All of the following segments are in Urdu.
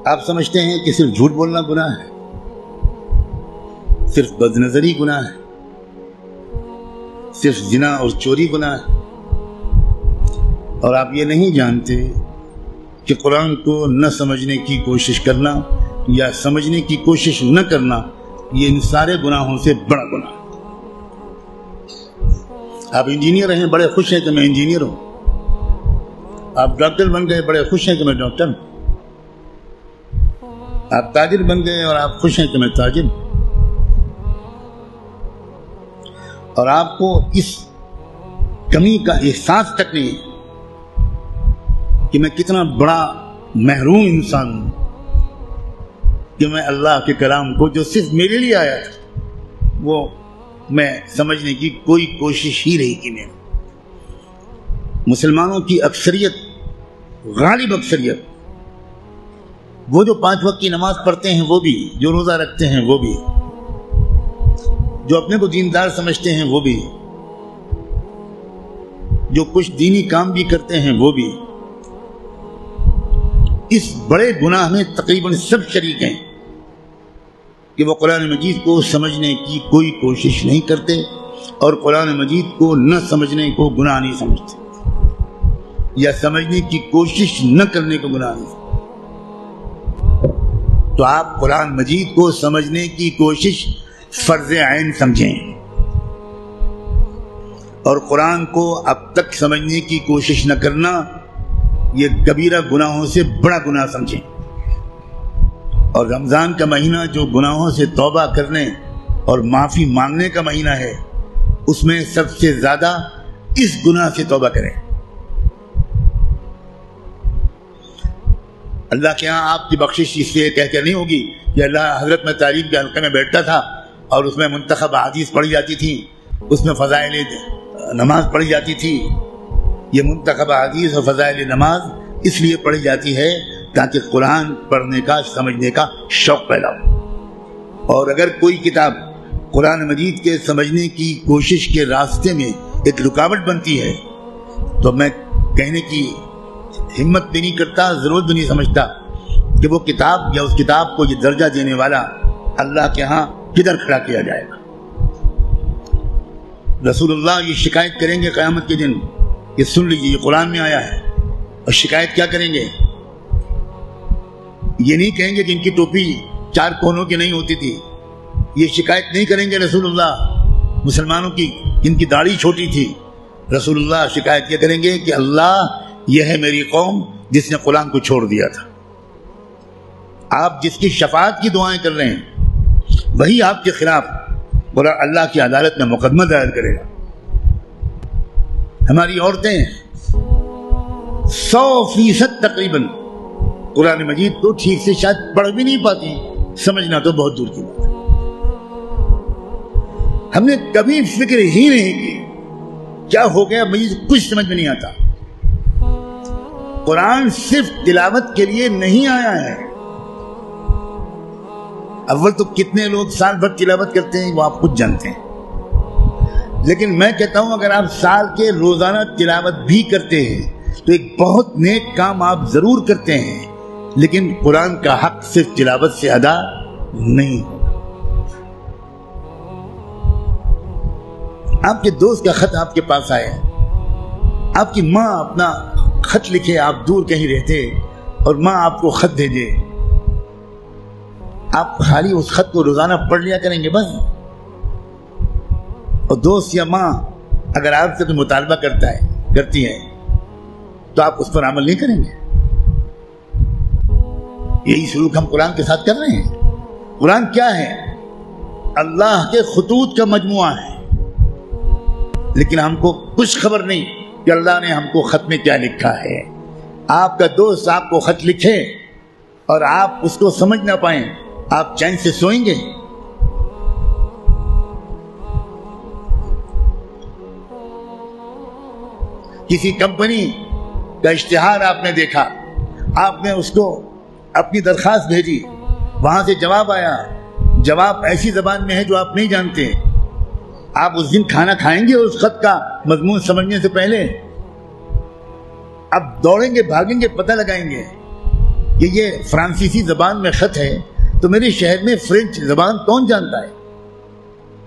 آپ سمجھتے ہیں کہ صرف جھوٹ بولنا گناہ ہے، صرف بد نظری گناہ ہے، صرف زنا اور چوری گناہ ہے، اور آپ یہ نہیں جانتے کہ قرآن کو نہ سمجھنے کی کوشش کرنا یا سمجھنے کی کوشش نہ کرنا یہ ان سارے گناہوں سے بڑا گناہ ہے۔ آپ انجینئر ہیں، بڑے خوش ہیں کہ میں انجینئر ہوں، آپ ڈاکٹر بن گئے، بڑے خوش ہیں کہ میں ڈاکٹر ہوں، آپ تاجر بن گئے اور آپ خوش ہیں کہ میں تاجر ہوں، اور آپ کو اس کمی کا احساس تک نہیں ہے کہ میں کتنا بڑا محروم انسان ہوں کہ میں اللہ کے کلام کو جو صرف میرے لیے آیا تھا وہ میں سمجھنے کی کوئی کوشش ہی نہیں کی۔ میں مسلمانوں کی اکثریت، غالب اکثریت، وہ جو 5 وقت کی نماز پڑھتے ہیں وہ بھی، جو روزہ رکھتے ہیں وہ بھی، جو اپنے کو دیندار سمجھتے ہیں وہ بھی، جو کچھ دینی کام بھی کرتے ہیں وہ بھی، اس بڑے گناہ میں تقریباً سب شریک ہیں کہ وہ قرآن مجید کو سمجھنے کی کوئی کوشش نہیں کرتے اور قرآن مجید کو نہ سمجھنے کو گناہ نہیں سمجھتے یا سمجھنے کی کوشش نہ کرنے کو گناہ نہیں سمجھتے۔ تو آپ قرآن مجید کو سمجھنے کی کوشش فرض عین سمجھیں اور قرآن کو اب تک سمجھنے کی کوشش نہ کرنا یہ کبیرہ گناہوں سے بڑا گناہ سمجھیں۔ اور رمضان کا مہینہ جو گناہوں سے توبہ کرنے اور معافی مانگنے کا مہینہ ہے، اس میں سب سے زیادہ اس گناہ سے توبہ کریں۔ اللہ کے ہاں آپ کی بخشش اس لیے کہہ کر نہیں ہوگی کہ اللہ حضرت میں تعلیم کے حلقے میں بیٹھتا تھا اور اس میں منتخب احادیث پڑھی جاتی تھی، اس میں فضائل نماز پڑھی جاتی تھی۔ یہ منتخب احادیث اور فضائل نماز اس لیے پڑھی جاتی ہے تاکہ قرآن پڑھنے کا، سمجھنے کا شوق پیدا ہو۔ اور اگر کوئی کتاب قرآن مجید کے سمجھنے کی کوشش کے راستے میں ایک رکاوٹ بنتی ہے تو میں کہنے کی ہمت بھی نہیں کرتا، ضرورت بھی نہیں سمجھتا کہ وہ کتاب یا اس کتاب کو یہ درجہ دینے والا اللہ کے ہاں کدھر کھڑا کیا جائے گا۔ رسول اللہ یہ شکایت کریں گے قیامت کے دن، یہ سن لیجیے، یہ قرآن میں آیا ہے، اور شکایت کیا کریں گے؟ یہ نہیں کہیں گے کہ ان کی ٹوپی 4 کونوں کی نہیں ہوتی تھی، یہ شکایت نہیں کریں گے رسول اللہ مسلمانوں کی جن کی داڑھی چھوٹی تھی۔ رسول اللہ شکایت کیا کریں گے کہ اللہ یہ ہے میری قوم جس نے قرآن کو چھوڑ دیا تھا۔ آپ جس کی شفاعت کی دعائیں کر رہے ہیں وہی آپ کے خلاف اللہ کی عدالت میں مقدمہ دائر کرے گا۔ ہماری عورتیں 100% تقریباً قرآن مجید کو ٹھیک سے شاید پڑھ بھی نہیں پاتی، سمجھنا تو بہت دور کی بات ہے۔ ہم نے کبھی فکر ہی نہیں کی کیا ہو گیا، مجھے کچھ سمجھ میں نہیں آتا۔ قرآن صرف تلاوت کے لیے نہیں آیا ہے۔ اول تو کتنے لوگ سال بھر تلاوت کرتے ہیں وہ آپ خود جانتے ہیں، لیکن میں کہتا ہوں اگر آپ سال کے روزانہ تلاوت بھی کرتے ہیں تو ایک بہت نیک کام آپ ضرور کرتے ہیں، لیکن قرآن کا حق صرف تلاوت سے ادا نہیں ہوگا۔ آپ کے دوست کا خط آپ کے پاس آئے، آپ کی ماں اپنا خط لکھے، آپ دور کہیں رہتے اور ماں آپ کو خط بھیجے، آپ خالی اس خط کو روزانہ پڑھ لیا کریں گے بس؟ اور دوست یا ماں اگر آپ سے کوئی مطالبہ کرتی ہے تو آپ اس پر عمل نہیں کریں گے؟ یہی سلوک ہم قرآن کے ساتھ کر رہے ہیں۔ قرآن کیا ہے؟ اللہ کے خطوط کا مجموعہ ہے، لیکن ہم کو کچھ خبر نہیں کہ اللہ نے ہم کو خط میں کیا لکھا ہے۔ آپ کا دوست آپ کو خط لکھے اور آپ اس کو سمجھ نہ پائیں، آپ چین سے سوئیں گے؟ کسی کمپنی کا اشتہار آپ نے دیکھا، آپ نے اس کو اپنی درخواست بھیجی، وہاں سے جواب آیا، جواب ایسی زبان میں ہے جو آپ نہیں جانتے، آپ اس دن کھانا کھائیں گے اس خط کا مضمون سمجھنے سے پہلے؟ اب دوڑیں گے، بھاگیں گے، پتہ لگائیں گے کہ یہ فرانسیسی زبان میں خط ہے تو میرے شہر میں فرینچ زبان کون جانتا ہے؟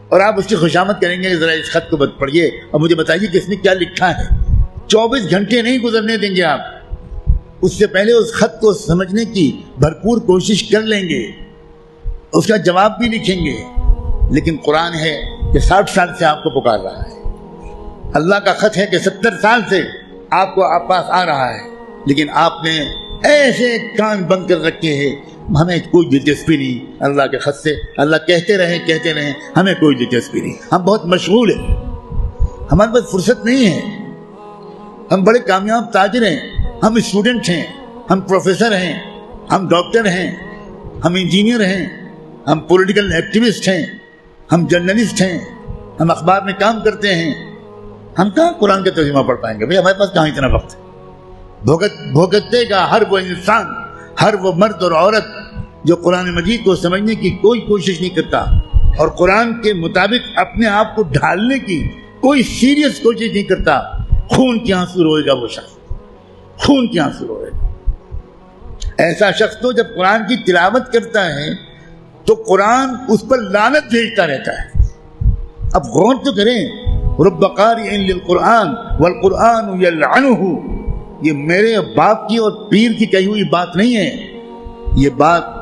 اور آپ اس کی خوشامد کریں گے کہ ذرا اس خط کو پڑھیے اور مجھے بتائیے کہ اس نے کیا لکھا ہے۔ 24 گھنٹے نہیں گزرنے دیں گے آپ، اس سے پہلے اس خط کو سمجھنے کی بھرپور کوشش کر لیں گے، اس کا جواب بھی لکھیں گے۔ لیکن قرآن ہے کہ 60 سال سے آپ کو پکار رہا ہے، اللہ کا خط ہے کہ 70 سال سے آپ کو آپ پاس آ رہا ہے، لیکن آپ نے ایسے کان بند کر رکھے ہیں، ہمیں کوئی دلچسپی نہیں اللہ کے خط سے، اللہ کہتے رہیں ہمیں کوئی دلچسپی نہیں، ہم بہت مشغول ہیں، ہمارے پاس فرصت نہیں ہے، ہم بڑے کامیاب تاجر ہیں، ہم اسٹوڈنٹ ہیں، ہم پروفیسر ہیں، ہم ڈاکٹر ہیں، ہم انجینئر ہیں، ہم پولیٹیکل ایکٹیوسٹ ہیں، ہم جرنلسٹ ہیں، ہم اخبار میں کام کرتے ہیں، ہم کہاں قرآن کا ترجمہ پڑھ پائیں گے؟ بھئی ہمارے پاس کہاں اتنا وقت ہے؟ بھگتتے گا ہر وہ انسان، ہر وہ مرد اور عورت جو قرآن مجید کو سمجھنے کی کوئی کوشش نہیں کرتا اور قرآن کے مطابق اپنے آپ کو ڈھالنے کی کوئی سیریس کوشش نہیں کرتا، خون کے آنسو روئے گا وہ شخص، خون کے آنسو روئے گا۔ ایسا شخص تو جب قرآن کی تلاوت کرتا ہے تو قرآن اس پر لعنت بھیجتا رہتا ہے۔ اب غور تو کریں، رب قارئ للقرآن والقرآن یلعنہ، یہ میرے باپ کی اور پیر کی کہی ہوئی بات نہیں ہے، یہ بات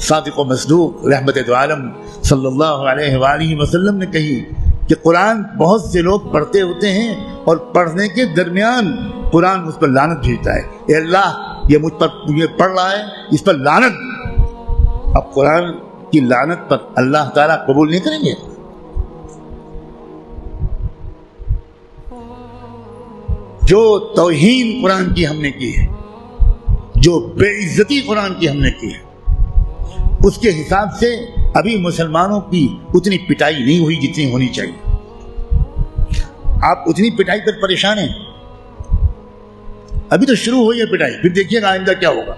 صادق و مصدوق رحمت دو عالم صلی اللہ علیہ وآلہ وسلم نے کہی کہ قرآن بہت سے لوگ پڑھتے ہوتے ہیں اور پڑھنے کے درمیان قرآن اس پر لعنت بھیجتا ہے، اے اللہ یہ مجھ پر یہ پڑھ رہا ہے، اس پر لعنت۔ اب قرآن کی لعنت پر اللہ تعالیٰ قبول نہیں کریں گے؟ جو توہین قرآن کی ہم نے کی ہے، جو بے عزتی قرآن کی ہم نے کی ہے، اس کے حساب سے ابھی مسلمانوں کی اتنی پٹائی نہیں ہوئی جتنی ہونی چاہیے۔ آپ اتنی پٹائی پر پریشان ہیں، ابھی تو شروع ہوئی ہے پٹائی، پھر دیکھیے گا آئندہ کیا ہوگا۔